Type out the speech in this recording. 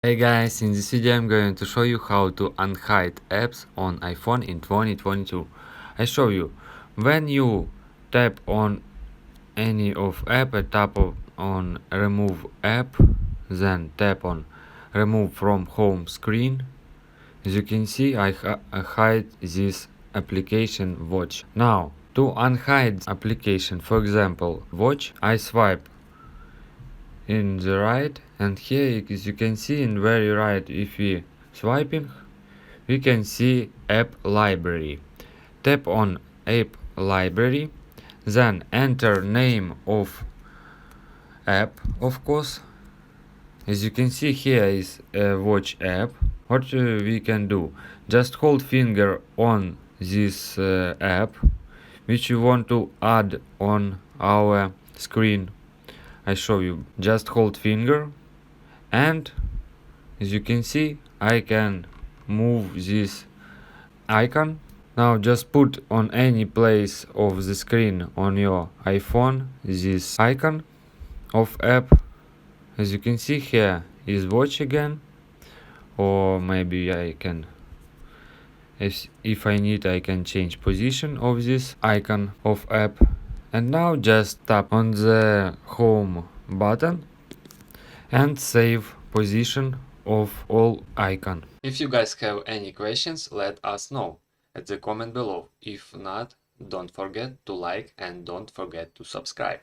Hey guys, in this video I'm going to show you how to unhide apps on iPhone in 2022. I show you when you tap on any of app, on remove app, then tap on remove from home screen. As you can see, I hide this application watch. Now to unhide application, for example watch, I swipe in the right, and here as you can see in very right, if we swiping we can see app library. Tap on app library, then enter name of app, of course. As you can see, here is a watch app. What we can do, just hold finger on this app which you want to add on our screen. I show you, just hold finger, and as you can see I can move this icon. Now just put on any place of the screen on your iPhone this icon of app. As you can see, here is watch again, or maybe I can, if I need, I can change position of this icon of app. And now just tap on the home button and save position of all icon. If you guys have any questions, let us know at the comment below. If not, don't forget to like and don't forget to subscribe.